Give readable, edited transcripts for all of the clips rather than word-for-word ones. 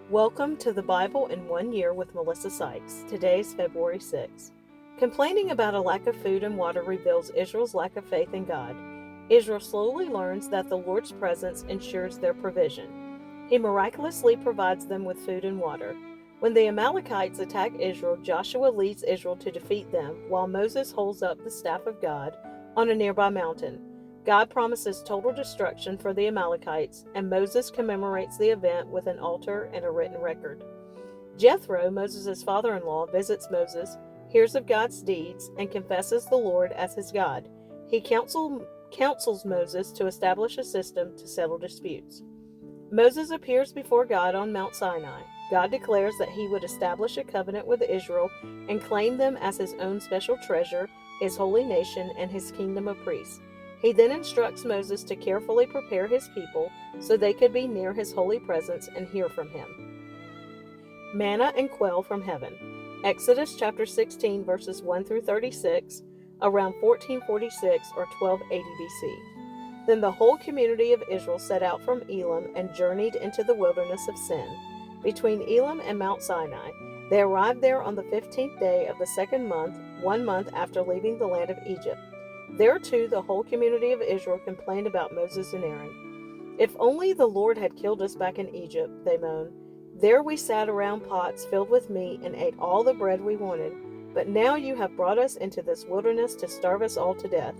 Welcome to the Bible in 1 Year with Melissa Sykes. Today is February 6. Complaining about a lack of food and water reveals Israel's lack of faith in God. Israel slowly learns that the Lord's presence ensures their provision. He miraculously provides them with food and water. When the Amalekites attack Israel, Joshua leads Israel to defeat them, while Moses holds up the staff of God on a nearby mountain. God promises total destruction for the Amalekites, and Moses commemorates the event with an altar and a written record. Jethro, Moses' father-in-law, visits Moses, hears of God's deeds, and confesses the Lord as his God. He counsels Moses to establish a system to settle disputes. Moses appears before God on Mount Sinai. God declares that he would establish a covenant with Israel and claim them as his own special treasure, his holy nation, and his kingdom of priests. He then instructs Moses to carefully prepare his people so they could be near his holy presence and hear from him. Manna and quail from heaven. Exodus chapter 16 verses 1 through 36, around 1446 or 1280 BC. Then the whole community of Israel set out from Elim and journeyed into the wilderness of Sin, between Elim and Mount Sinai. They arrived there on the 15th day of the second month, 1 month after leaving the land of Egypt. There too the whole community of Israel complained about Moses and Aaron. "If only the Lord had killed us back in Egypt," they moaned. "There we sat around pots filled with meat and ate all the bread we wanted. But now you have brought us into this wilderness to starve us all to death."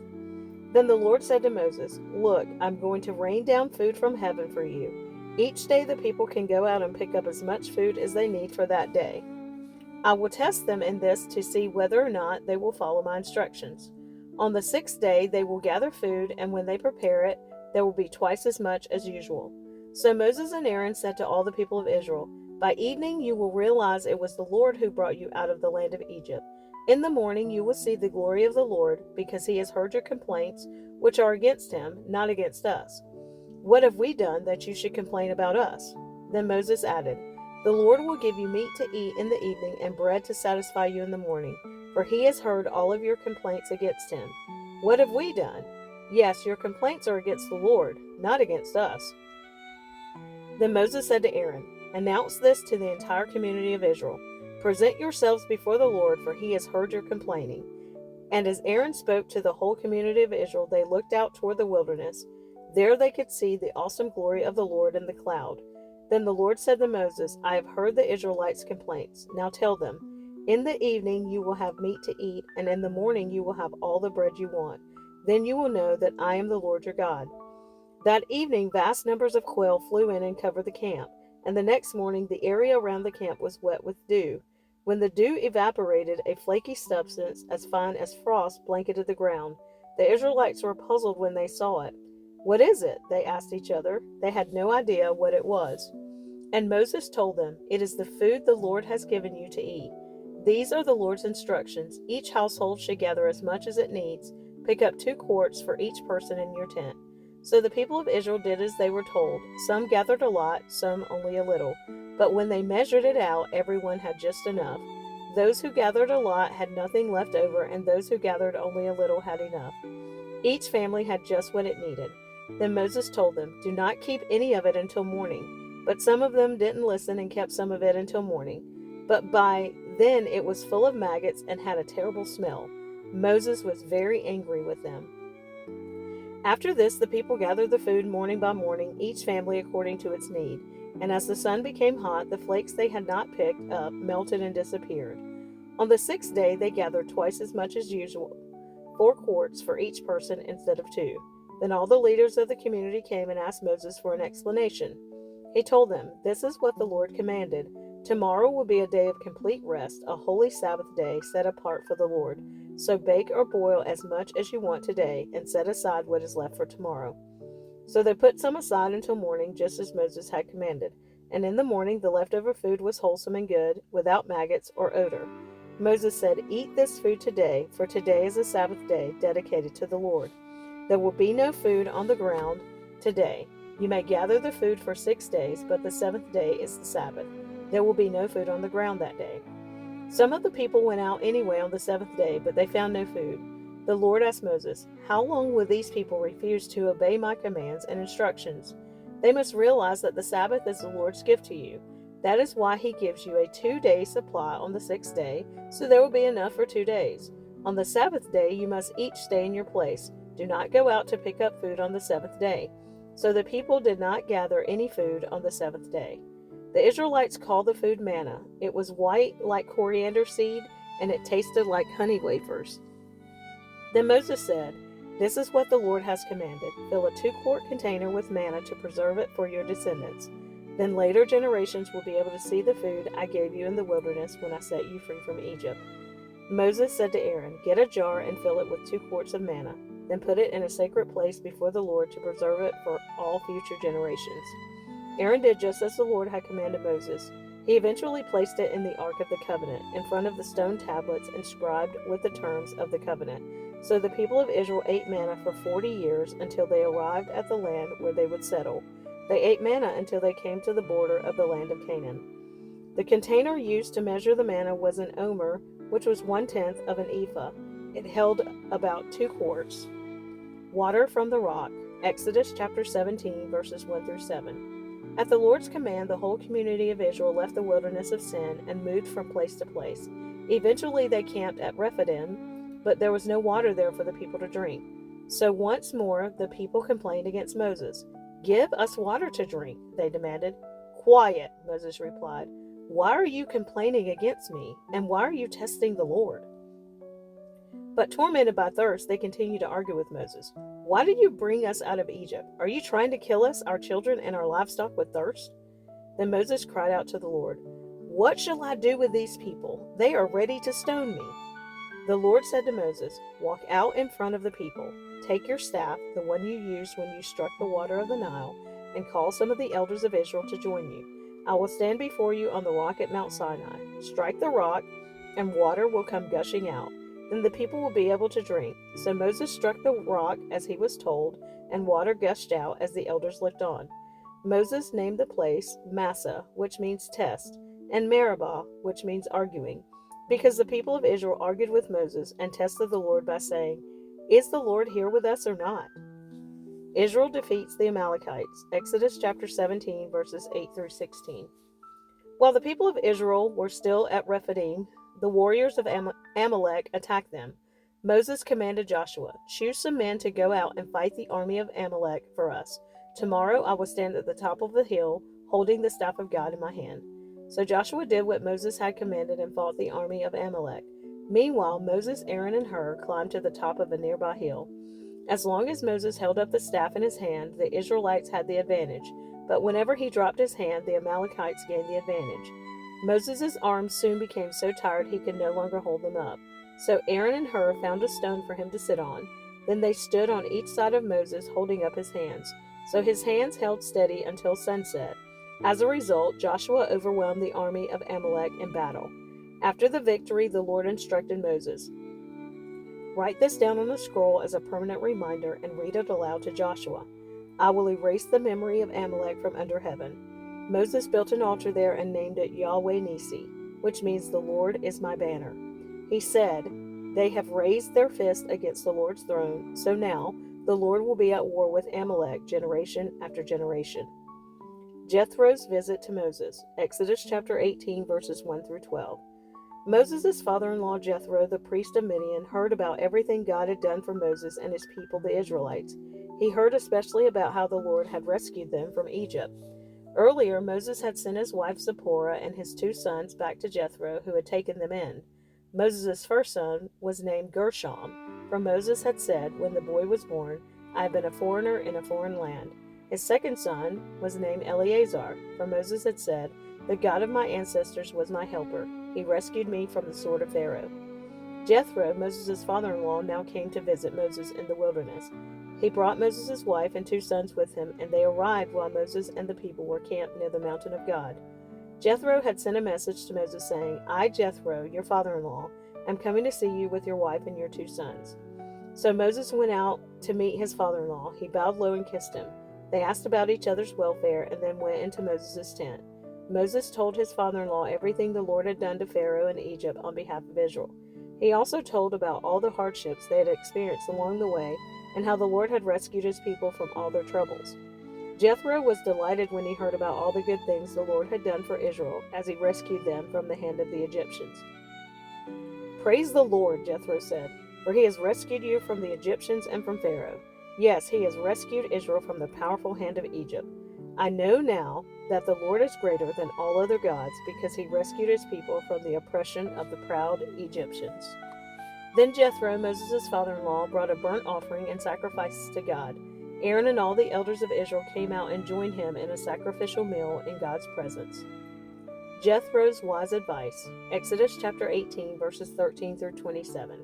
Then the Lord said to Moses, "Look, I'm going to rain down food from heaven for you. Each day the people can go out and pick up as much food as they need for that day. I will test them in this to see whether or not they will follow my instructions. On the 6th day they will gather food, and when they prepare it, there will be twice as much as usual." So Moses and Aaron said to all the people of Israel, "By evening you will realize it was the Lord who brought you out of the land of Egypt. In the morning you will see the glory of the Lord, because he has heard your complaints, which are against him, not against us. What have we done that you should complain about us?" Then Moses added, "The Lord will give you meat to eat in the evening and bread to satisfy you in the morning, for he has heard all of your complaints against him. What have we done? Yes, your complaints are against the Lord, not against us." Then Moses said to Aaron, "Announce this to the entire community of Israel. Present yourselves before the Lord, for he has heard your complaining." And as Aaron spoke to the whole community of Israel, they looked out toward the wilderness. There they could see the awesome glory of the Lord in the cloud. Then the Lord said to Moses, "I have heard the Israelites' complaints. Now tell them, in the evening you will have meat to eat, and in the morning you will have all the bread you want. Then you will know that I am the Lord your God." That evening vast numbers of quail flew in and covered the camp, and the next morning the area around the camp was wet with dew. When the dew evaporated, a flaky substance as fine as frost blanketed the ground. The Israelites were puzzled when they saw it. "What is it?" they asked each other. They had no idea what it was. And Moses told them, "It is the food the Lord has given you to eat. These are the Lord's instructions. Each household should gather as much as it needs. Pick up 2 quarts for each person in your tent." So the people of Israel did as they were told. Some gathered a lot, some only a little. But when they measured it out, everyone had just enough. Those who gathered a lot had nothing left over, and those who gathered only a little had enough. Each family had just what it needed. Then Moses told them, "Do not keep any of it until morning." But some of them didn't listen and kept some of it until morning. But by then it was full of maggots and had a terrible smell. Moses was very angry with them. After this, the people gathered the food morning by morning, each family according to its need. And as the sun became hot, the flakes they had not picked up melted and disappeared. On the 6th day, they gathered twice as much as usual, 4 quarts for each person instead of 2. Then all the leaders of the community came and asked Moses for an explanation. He told them, "This is what the Lord commanded. Tomorrow will be a day of complete rest, a holy Sabbath day set apart for the Lord. So bake or boil as much as you want today, and set aside what is left for tomorrow." So they put some aside until morning, just as Moses had commanded. And in the morning the leftover food was wholesome and good, without maggots or odor. Moses said, "Eat this food today, for today is a Sabbath day dedicated to the Lord. There will be no food on the ground today. You may gather the food for 6 days, but the 7th day is the Sabbath. There will be no food on the ground that day." Some of the people went out anyway on the 7th day, but they found no food. The Lord asked Moses, "How long will these people refuse to obey my commands and instructions? They must realize that the Sabbath is the Lord's gift to you. That is why he gives you a 2-day supply on the 6th day, so there will be enough for 2 days. On the Sabbath day, you must each stay in your place. Do not go out to pick up food on the 7th day. So the people did not gather any food on the 7th day. The Israelites called the food manna. It was white like coriander seed, and it tasted like honey wafers. Then Moses said, "This is what the Lord has commanded. Fill a 2-quart container with manna to preserve it for your descendants. Then later generations will be able to see the food I gave you in the wilderness when I set you free from Egypt." Moses said to Aaron, "Get a jar and fill it with 2 quarts of manna. Then put it in a sacred place before the Lord to preserve it for all future generations." Aaron did just as the Lord had commanded Moses. He eventually placed it in the Ark of the Covenant, in front of the stone tablets inscribed with the terms of the covenant. So the people of Israel ate manna for 40 years until they arrived at the land where they would settle. They ate manna until they came to the border of the land of Canaan. The container used to measure the manna was an omer, which was 1/10 of an ephah. It held about 2 quarts. Water from the rock. Exodus chapter 17, verses 1 through 7. At the Lord's command, the whole community of Israel left the wilderness of Sin and moved from place to place. Eventually they camped at Rephidim, but there was no water there for the people to drink. So once more the people complained against Moses. "Give us water to drink," they demanded. "Quiet," Moses replied. "Why are you complaining against me? And why are you testing the Lord?" But tormented by thirst, they continued to argue with Moses. "Why did you bring us out of Egypt? Are you trying to kill us, our children, and our livestock with thirst?" Then Moses cried out to the Lord, "What shall I do with these people? They are ready to stone me." The Lord said to Moses, "Walk out in front of the people. Take your staff, the one you used when you struck the water of the Nile, and call some of the elders of Israel to join you. I will stand before you on the rock at Mount Sinai. Strike the rock, and water will come gushing out. Then the people will be able to drink." So Moses struck the rock as he was told, and water gushed out as the elders looked on. Moses named the place Massah, which means test, and Meribah, which means arguing, because the people of Israel argued with Moses and tested the Lord by saying, "Is the Lord here with us or not?" Israel defeats the Amalekites. Exodus chapter 17, verses 8 through 16. While the people of Israel were still at Rephidim, the warriors of Amalek attacked them. Moses commanded Joshua, "Choose some men to go out and fight the army of Amalek for us. Tomorrow I will stand at the top of the hill, holding the staff of God in my hand." So Joshua did what Moses had commanded and fought the army of Amalek. Meanwhile, Moses, Aaron, and Hur climbed to the top of a nearby hill. As long as Moses held up the staff in his hand, the Israelites had the advantage, but whenever he dropped his hand, the Amalekites gained the advantage. Moses' arms soon became so tired he could no longer hold them up. So Aaron and Hur found a stone for him to sit on. Then they stood on each side of Moses, holding up his hands. So his hands held steady until sunset. As a result, Joshua overwhelmed the army of Amalek in battle. After the victory, the Lord instructed Moses, "Write this down on a scroll as a permanent reminder and read it aloud to Joshua. I will erase the memory of Amalek from under heaven." Moses built an altar there and named it Yahweh Nisi, which means "the Lord is my banner." He said, "They have raised their fist against the Lord's throne, so now the Lord will be at war with Amalek generation after generation." Jethro's visit to Moses. Exodus chapter 18, verses 1 through 12. Moses' father-in-law Jethro, the priest of Midian, heard about everything God had done for Moses and his people, the Israelites. He heard especially about how the Lord had rescued them from Egypt. Earlier, Moses had sent his wife Zipporah and his 2 sons back to Jethro, who had taken them in. Moses' first son was named Gershom, for Moses had said, when the boy was born, "I have been a foreigner in a foreign land." His second son was named Eleazar, for Moses had said, "The God of my ancestors was my helper. He rescued me from the sword of Pharaoh." Jethro, Moses' father-in-law, now came to visit Moses in the wilderness. He brought Moses' wife and 2 sons with him, and they arrived while Moses and the people were camped near the mountain of God. Jethro had sent a message to Moses saying, "I, Jethro, your father-in-law, am coming to see you with your wife and your 2 sons." So Moses went out to meet his father-in-law. He bowed low and kissed him. They asked about each other's welfare and then went into Moses' tent. Moses told his father-in-law everything the Lord had done to Pharaoh in Egypt on behalf of Israel. He also told about all the hardships they had experienced along the way and how the Lord had rescued his people from all their troubles. Jethro was delighted when he heard about all the good things the Lord had done for Israel as he rescued them from the hand of the Egyptians. "Praise the Lord," Jethro said, "for he has rescued you from the Egyptians and from Pharaoh. Yes, he has rescued Israel from the powerful hand of Egypt. I know now that the Lord is greater than all other gods because he rescued his people from the oppression of the proud Egyptians." Then Jethro, Moses' father-in-law, brought a burnt offering and sacrifices to God. Aaron and all the elders of Israel came out and joined him in a sacrificial meal in God's presence. Jethro's wise advice. Exodus chapter 18, verses 13 through 27.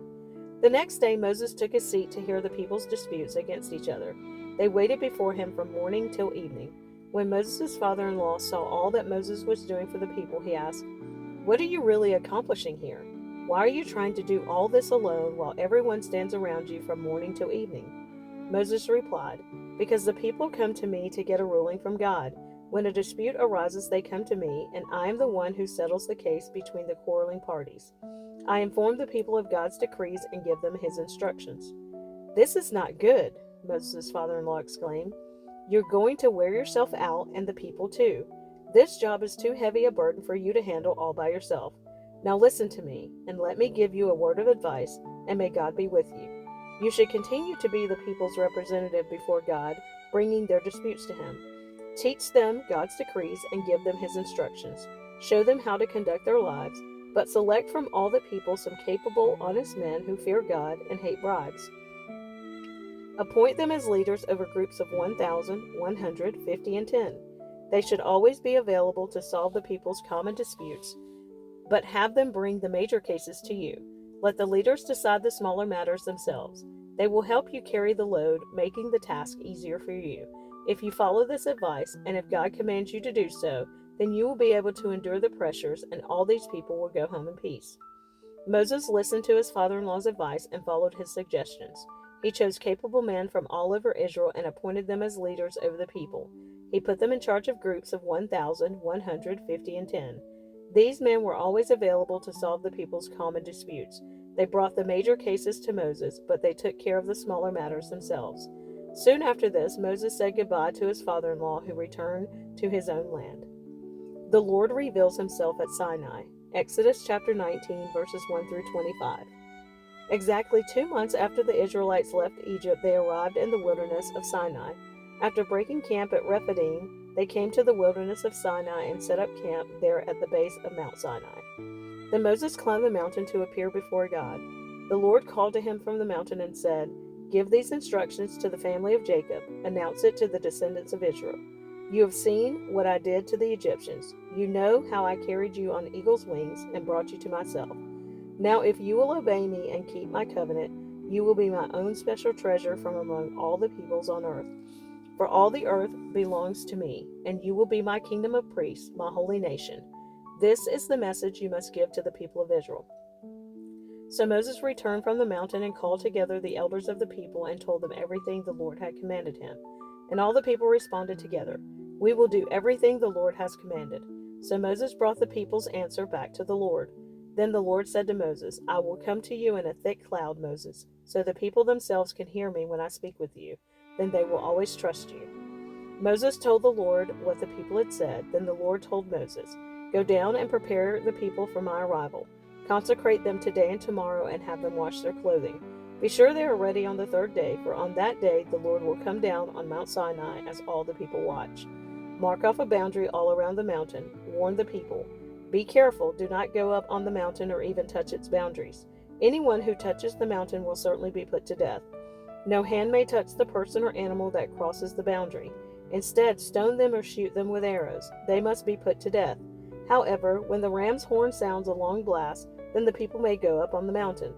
The next day Moses took his seat to hear the people's disputes against each other. They waited before him from morning till evening. When Moses' father-in-law saw all that Moses was doing for the people, he asked, "What are you really accomplishing here? Why are you trying to do all this alone while everyone stands around you from morning till evening?" Moses replied, "Because the people come to me to get a ruling from God. When a dispute arises, they come to me, and I am the one who settles the case between the quarreling parties. I inform the people of God's decrees and give them his instructions." "This is not good," Moses' father-in-law exclaimed. "You're going to wear yourself out and the people too. This job is too heavy a burden for you to handle all by yourself. Now listen to me, and let me give you a word of advice, and may God be with you. You should continue to be the people's representative before God, bringing their disputes to him. Teach them God's decrees and give them his instructions. Show them how to conduct their lives, but select from all the people some capable, honest men who fear God and hate bribes. Appoint them as leaders over groups of 1,000, 100, 50, and 10. They should always be available to solve the people's common disputes, but have them bring the major cases to you. Let the leaders decide the smaller matters themselves. They will help you carry the load, making the task easier for you. If you follow this advice, and if God commands you to do so, then you will be able to endure the pressures, and all these people will go home in peace." Moses listened to his father-in-law's advice and followed his suggestions. He chose capable men from all over Israel and appointed them as leaders over the people. He put them in charge of groups of 1,000, 100, 50, and 10. These men were always available to solve the people's common disputes. They brought the major cases to Moses, but they took care of the smaller matters themselves. Soon after this, Moses said goodbye to his father-in-law, who returned to his own land. The Lord reveals himself at Sinai. Exodus chapter 19, verses 1 through 25. Exactly 2 months after the Israelites left Egypt, they arrived in the wilderness of Sinai. After breaking camp at Rephidim, they came to the wilderness of Sinai and set up camp there at the base of Mount Sinai. Then Moses climbed the mountain to appear before God. The Lord called to him from the mountain and said, "Give these instructions to the family of Jacob. Announce it to the descendants of Israel. You have seen what I did to the Egyptians. You know how I carried you on eagle's wings and brought you to myself. Now if you will obey me and keep my covenant, you will be my own special treasure from among all the peoples on earth. For all the earth belongs to me, and you will be my kingdom of priests, my holy nation. This is the message you must give to the people of Israel." So Moses returned from the mountain and called together the elders of the people and told them everything the Lord had commanded him. And all the people responded together, "We will do everything the Lord has commanded." So Moses brought the people's answer back to the Lord. Then the Lord said to Moses, "I will come to you in a thick cloud, Moses, so the people themselves can hear me when I speak with you. Then they will always trust you." Moses told the Lord what the people had said. Then the Lord told Moses, "Go down and prepare the people for my arrival. Consecrate them today and tomorrow and have them wash their clothing. Be sure they are ready on the third day, for on that day the Lord will come down on Mount Sinai as all the people watch. Mark off a boundary all around the mountain. Warn the people. Be careful, do not go up on the mountain or even touch its boundaries. Anyone who touches the mountain will certainly be put to death. No hand may touch the person or animal that crosses the boundary. Instead, stone them or shoot them with arrows. They must be put to death. However, when the ram's horn sounds a long blast, then the people may go up on the mountain."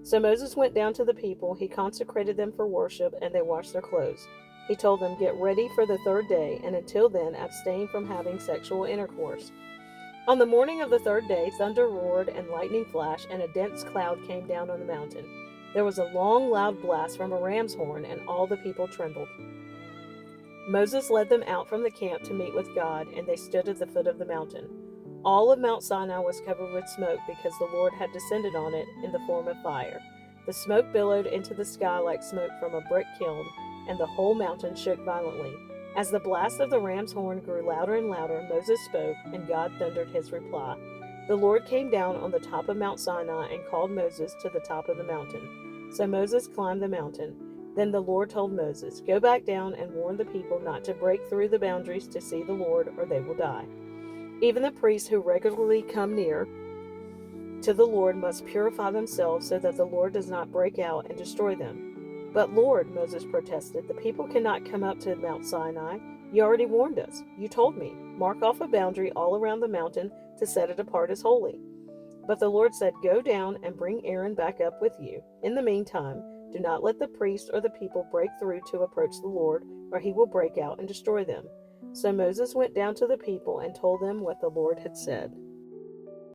So Moses went down to the people. He consecrated them for worship, and they washed their clothes. He told them, "Get ready for the third day, and until then abstain from having sexual intercourse." On the morning of the third day, thunder roared and lightning flashed, and a dense cloud came down on the mountain. There was a long, loud blast from a ram's horn, and all the people trembled. Moses led them out from the camp to meet with God, and they stood at the foot of the mountain. All of Mount Sinai was covered with smoke because the Lord had descended on it in the form of fire. The smoke billowed into the sky like smoke from a brick kiln, and the whole mountain shook violently. As the blast of the ram's horn grew louder and louder, Moses spoke, and God thundered his reply. The Lord came down on the top of Mount Sinai and called Moses to the top of the mountain. So Moses climbed the mountain. Then the Lord told Moses, "Go back down and warn the people not to break through the boundaries to see the Lord, or they will die. Even the priests who regularly come near to the Lord must purify themselves so that the Lord does not break out and destroy them." "But Lord," Moses protested, "the people cannot come up to Mount Sinai. You already warned us. You told me, mark off a boundary all around the mountain to set it apart as holy." But the Lord said, "Go down and bring Aaron back up with you. In the meantime, do not let the priests or the people break through to approach the Lord, or he will break out and destroy them." So Moses went down to the people and told them what the Lord had said.